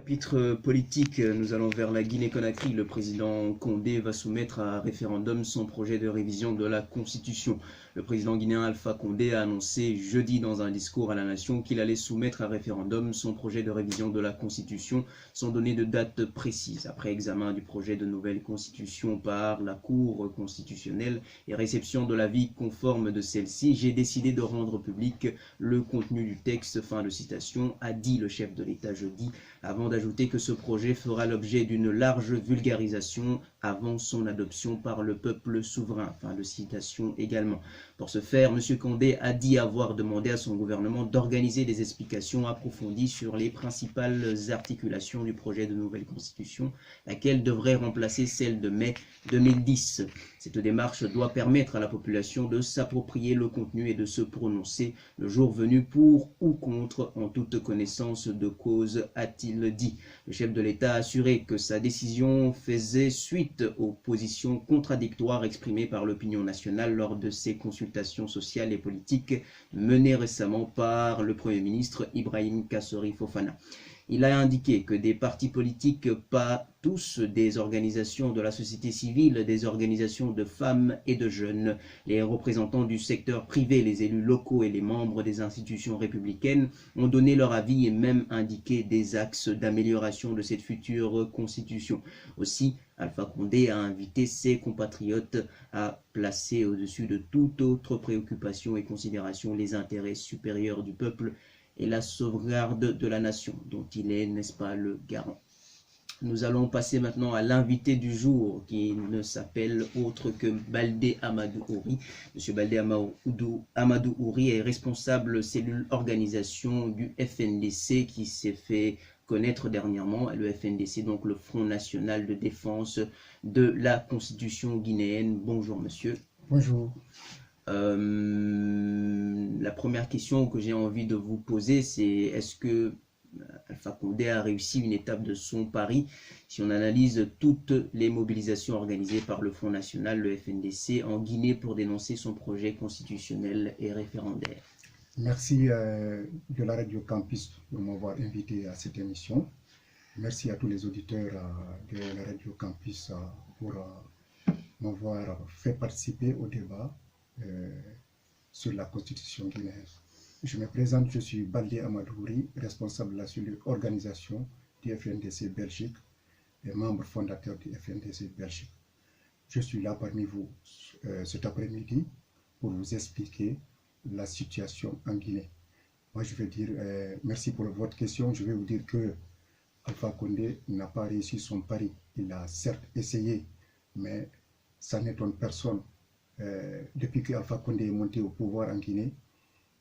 Chapitre politique, nous allons vers la Guinée-Conakry. Le président Condé va soumettre à référendum son projet de révision de la Constitution. Le président guinéen Alpha Condé a annoncé jeudi dans un discours à la nation qu'il allait soumettre à référendum son projet de révision de la Constitution sans donner de date précise. Après examen du projet de nouvelle Constitution par la Cour constitutionnelle et réception de l'avis conforme de celle-ci, j'ai décidé de rendre public le contenu du texte. Fin de citation, a dit le chef de l'État jeudi, avant d'ajouter que ce projet fera l'objet d'une large vulgarisation avant son adoption par le peuple souverain. Fin de citation également. Pour ce faire, M. Condé a dit avoir demandé à son gouvernement d'organiser des explications approfondies sur les principales articulations du projet de nouvelle constitution, laquelle devrait remplacer celle de mai 2010. Cette démarche doit permettre à la population de s'approprier le contenu et de se prononcer le jour venu pour ou contre en toute connaissance de cause, a-t-il dit. Le chef de l'État a assuré que sa décision faisait suite aux positions contradictoires exprimées par l'opinion nationale lors de ses consultations sociales et politiques menées récemment par le Premier ministre Ibrahim Kassori Fofana. Il a indiqué que des partis politiques, pas tous, des organisations de la société civile, des organisations de femmes et de jeunes, les représentants du secteur privé, les élus locaux et les membres des institutions républicaines ont donné leur avis et même indiqué des axes d'amélioration de cette future constitution. Aussi, Alpha Condé a invité ses compatriotes à placer au-dessus de toute autre préoccupation et considération les intérêts supérieurs du peuple et la sauvegarde de la nation, dont il est, n'est-ce pas, le garant. Nous allons passer maintenant à l'invité du jour, qui ne s'appelle autre que Baldé Amadou Ouri. Monsieur Baldé Amadou Ouri est responsable cellule organisation du FNDC qui s'est fait connaître dernièrement. Le FNDC, donc le Front National de Défense de la Constitution guinéenne. Bonjour monsieur. Bonjour. La première question que j'ai envie de vous poser, c'est est-ce que Alpha Condé a réussi une étape de son pari si on analyse toutes les mobilisations organisées par le Front National, le FNDC, en Guinée pour dénoncer son projet constitutionnel et référendaire? Merci de la Radio Campus de m'avoir invité à cette émission. Merci à tous les auditeurs de la Radio Campus pour m'avoir fait participer au débat sur la Constitution guinéenne. Je me présente, je suis Baldé Amadou Ouri, responsable de la cellule organisation du FNDC Belgique et membre fondateur du FNDC Belgique. Je suis là parmi vous cet après-midi pour vous expliquer la situation en Guinée. Moi, je vais dire, merci pour votre question. Je vais vous dire que Alpha Condé n'a pas réussi son pari. Il a certes essayé, mais ça n'étonne personne. Depuis que Alpha Condé est monté au pouvoir en Guinée,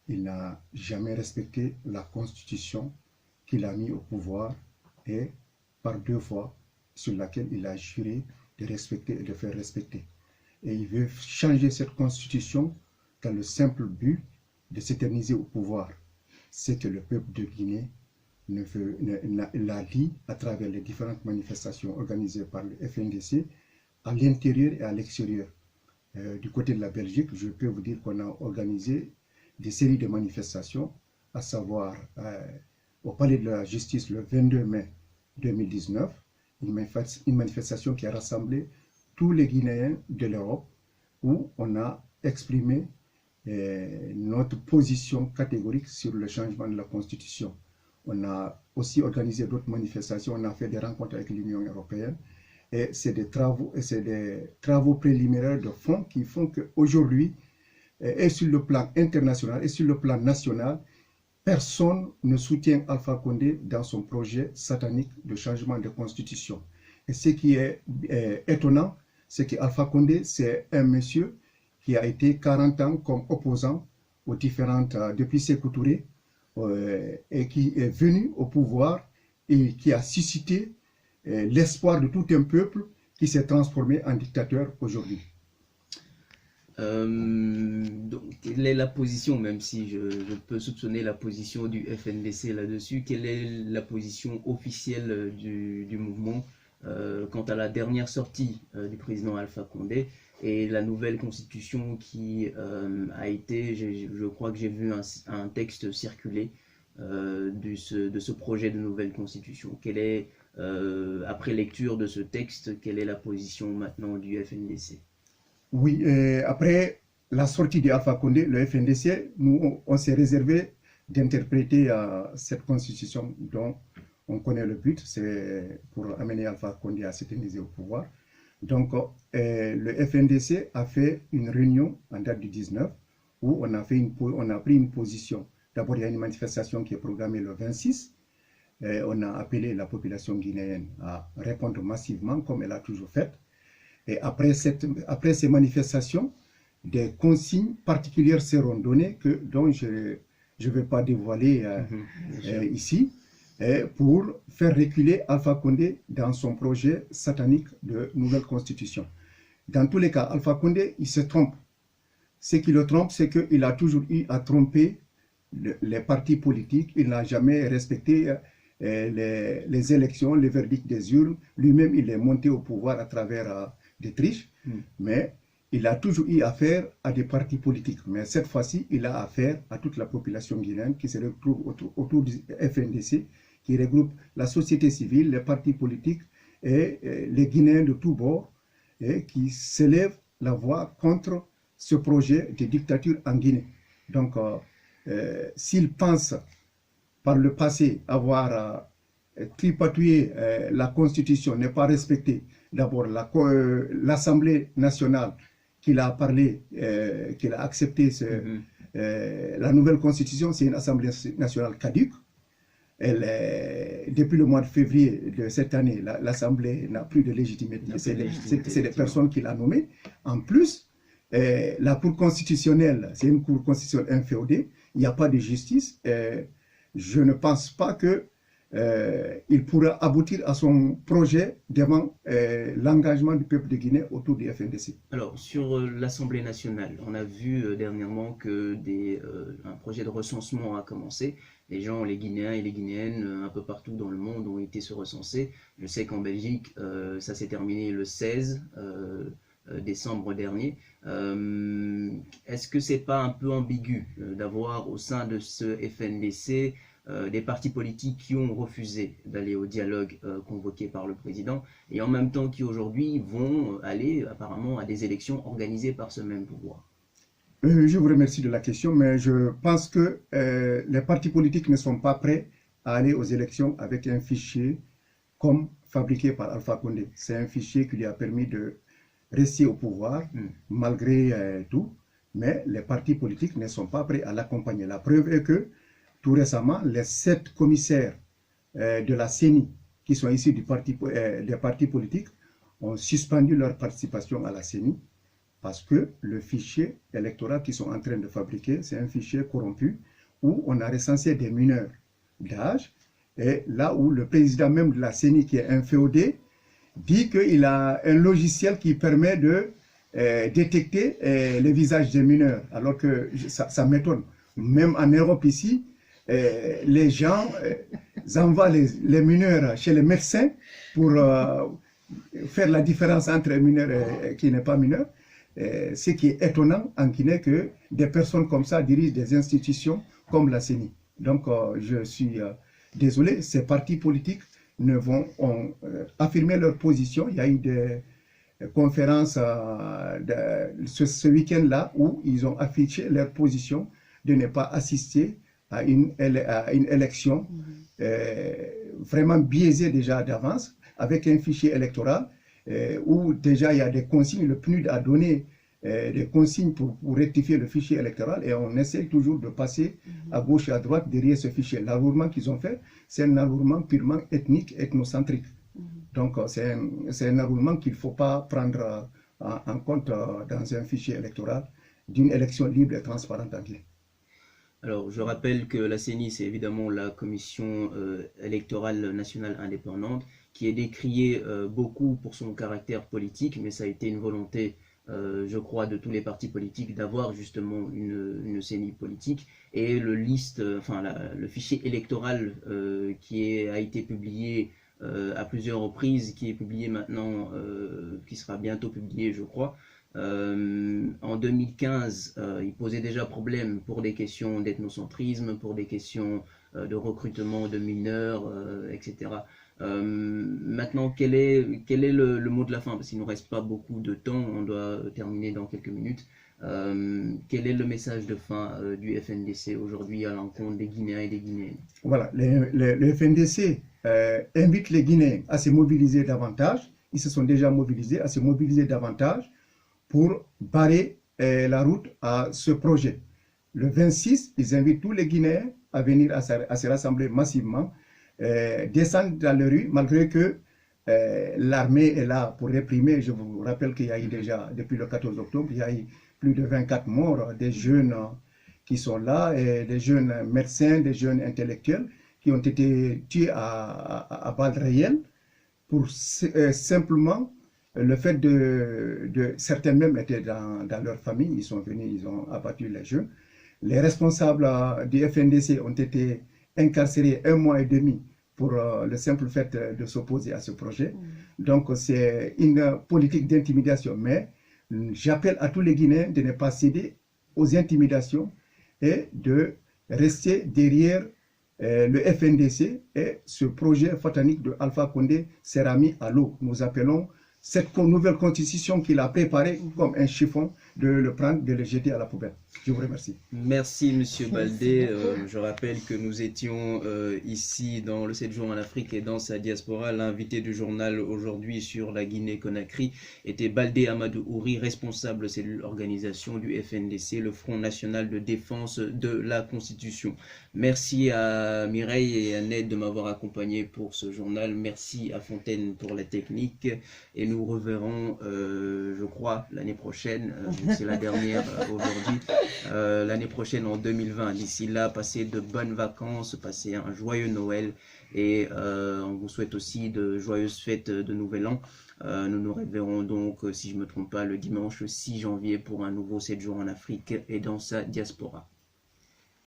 il n'a jamais respecté la constitution qu'il a mis au pouvoir et par 2 fois sur laquelle il a juré de respecter et de faire respecter. Et il veut changer cette constitution dans le simple but de s'éterniser au pouvoir. C'est que le peuple de Guinée l'a dit à travers les différentes manifestations organisées par le FNDC à l'intérieur et à l'extérieur. Du côté de la Belgique, je peux vous dire qu'on a organisé des séries de manifestations, à savoir au Palais de la Justice le 22 mai 2019, une manifestation qui a rassemblé tous les Guinéens de l'Europe, où on a exprimé notre position catégorique sur le changement de la Constitution. On a aussi organisé d'autres manifestations, on a fait des rencontres avec l'Union européenne, et c'est des travaux préliminaires de fond qui font qu'aujourd'hui, et sur le plan international et sur le plan national, personne ne soutient Alpha Condé dans son projet satanique de changement de constitution. Et ce qui est étonnant, c'est qu'Alpha Condé, c'est un monsieur qui a été 40 ans comme opposant aux différentes, depuis Sékou Touré, et qui est venu au pouvoir et qui a suscité l'espoir de tout un peuple qui s'est transformé en dictateur aujourd'hui. Donc, quelle est la position, même si je peux soupçonner la position du FNDC là-dessus, quelle est la position officielle du mouvement quant à la dernière sortie du président Alpha Condé et la nouvelle constitution qui a été, je crois que j'ai vu un texte circuler de ce projet de nouvelle constitution? Quelle est, après lecture de ce texte, quelle est la position maintenant du FNDC? Oui, après la sortie d'Alpha Condé, le FNDC, nous, on s'est réservé d'interpréter cette constitution dont on connaît le but, c'est pour amener Alpha Condé à s'éterniser au pouvoir. Donc, le FNDC a fait une réunion en date du 19 où on a pris une position. D'abord, il y a une manifestation qui est programmée le 26. On a appelé la population guinéenne à répondre massivement, comme elle a toujours fait. Et après ces manifestations, des consignes particulières seront données dont je ne vais pas dévoiler ici, pour faire reculer Alpha Condé dans son projet satanique de nouvelle constitution. Dans tous les cas, Alpha Condé, il se trompe. Ce qui le trompe, c'est qu'il a toujours eu à tromper les partis politiques. Il n'a jamais respecté les élections, les verdicts des urnes. Lui-même, il est monté au pouvoir à travers des triches, mais il a toujours eu affaire à des partis politiques. Mais cette fois-ci, il a affaire à toute la population guinéenne qui se retrouve autour du FNDC, qui regroupe la société civile, les partis politiques et les Guinéens de tous bords, et qui s'élèvent la voix contre ce projet de dictature en Guinée. Donc, s'ils pensent par le passé avoir tripatouillé la Constitution, n'est pas respectée, d'abord l'Assemblée nationale qu'il a parlé, qu'il a accepté la nouvelle Constitution, c'est une Assemblée nationale caduque. Depuis le mois de février de cette année, l'Assemblée n'a plus de légitimité. C'est des personnes qu'il a nommées. En plus, la Cour constitutionnelle, c'est une Cour constitutionnelle inféodée. Il n'y a pas de justice. Je ne pense pas qu'il pourra aboutir à son projet devant l'engagement du peuple de Guinée autour du FNDC. Alors, sur l'Assemblée nationale, on a vu dernièrement que un projet de recensement a commencé. Les gens, les Guinéens et les Guinéennes, un peu partout dans le monde, ont été se recenser. Je sais qu'en Belgique, ça s'est terminé le 16 décembre dernier. Est-ce que c'est pas un peu ambigu d'avoir au sein de ce FNDC des partis politiques qui ont refusé d'aller au dialogue convoqué par le président et en même temps qui aujourd'hui vont aller apparemment à des élections organisées par ce même pouvoir? Je vous remercie de la question, mais je pense que les partis politiques ne sont pas prêts à aller aux élections avec un fichier comme fabriqué par Alpha Condé. C'est un fichier qui lui a permis de rester au pouvoir malgré tout, mais les partis politiques ne sont pas prêts à l'accompagner. La preuve est que tout récemment, les 7 commissaires de la CENI qui sont issus des partis politiques ont suspendu leur participation à la CENI parce que le fichier électoral qu'ils sont en train de fabriquer, c'est un fichier corrompu où on a recensé des mineurs d'âge, et là où le président même de la CENI, qui est inféodé, dit qu'il a un logiciel qui permet de détecter les visages des mineurs, alors que ça m'étonne. Même en Europe ici, les gens envoient les mineurs chez les médecins pour faire la différence entre un mineur et qui n'est pas mineur. Ce qui est étonnant en Guinée, que des personnes comme ça dirigent des institutions comme la CENI. Donc, je suis désolé, ces partis politiques ont affirmé leur position. Il y a eu des conférences ce week-end-là où ils ont affiché leur position de ne pas assister à une élection vraiment biaisée déjà d'avance, avec un fichier électoral où déjà il y a des consignes. Le PNUD a donné des consignes pour rectifier le fichier électoral, et on essaie toujours de passer à gauche et à droite derrière ce fichier. L'enrôlement qu'ils ont fait, c'est un enrôlement purement ethnique, ethnocentrique. Donc c'est un enrôlement qu'il ne faut pas prendre en compte dans un fichier électoral d'une élection libre et transparente en Guinée. Alors, je rappelle que la CENI, c'est évidemment la Commission électorale nationale indépendante, qui est décriée beaucoup pour son caractère politique, mais ça a été une volonté, je crois, de tous les partis politiques d'avoir justement une CENI politique. Et le fichier électoral qui a été publié à plusieurs reprises, qui est publié maintenant, qui sera bientôt publié, je crois, En 2015, il posait déjà problème pour des questions d'ethnocentrisme, pour des questions de recrutement de mineurs, etc. Maintenant, quel est le mot de la fin? Parce qu'il ne nous reste pas beaucoup de temps, on doit terminer dans quelques minutes. Quel est le message de fin du FNDC aujourd'hui à l'encontre des Guinéens et des Guinéennes? Voilà, le FNDC invite les Guinéens à se mobiliser davantage. Ils se sont déjà mobilisés, à se mobiliser davantage pour barrer la route à ce projet. Le 26, ils invitent tous les Guinéens à venir à se rassembler massivement, descendre dans les rues, malgré que l'armée est là pour réprimer. Je vous rappelle qu'il y a eu déjà, depuis le 14 octobre, il y a eu plus de 24 morts, des jeunes qui sont là, et des jeunes médecins, des jeunes intellectuels qui ont été tués à balles réelles pour simplement le fait certains même étaient dans leur famille, ils sont venus, ils ont abattu les jeunes. Les responsables du FNDC ont été incarcérés 1 mois et demi pour le simple fait de s'opposer à ce projet. Donc c'est une politique d'intimidation, mais j'appelle à tous les Guinéens de ne pas céder aux intimidations et de rester derrière le FNDC et ce projet fatanique de Alpha Condé sera mis à l'eau. Nous appelons cette nouvelle constitution qu'il a préparée comme un chiffon, de le prendre, de le jeter à la poubelle. Je vous remercie. Merci Monsieur Baldé. Je rappelle que nous étions ici dans le 7 jours en Afrique et dans sa diaspora. L'invité du journal aujourd'hui sur la Guinée-Conakry était Baldé Amadou Ouri, responsable cellule organisation du FNDC, le Front National de Défense de la Constitution. Merci à Mireille et à Ned de m'avoir accompagné pour ce journal. Merci à Fontaine pour la technique. Et nous reverrons, je crois, l'année prochaine. C'est la dernière aujourd'hui. L'année prochaine en 2020. D'ici là, passez de bonnes vacances, passez un joyeux Noël et on vous souhaite aussi de joyeuses fêtes de Nouvel An. Nous nous reverrons donc, si je ne me trompe pas, le dimanche 6 janvier pour un nouveau 7 jours en Afrique et dans sa diaspora.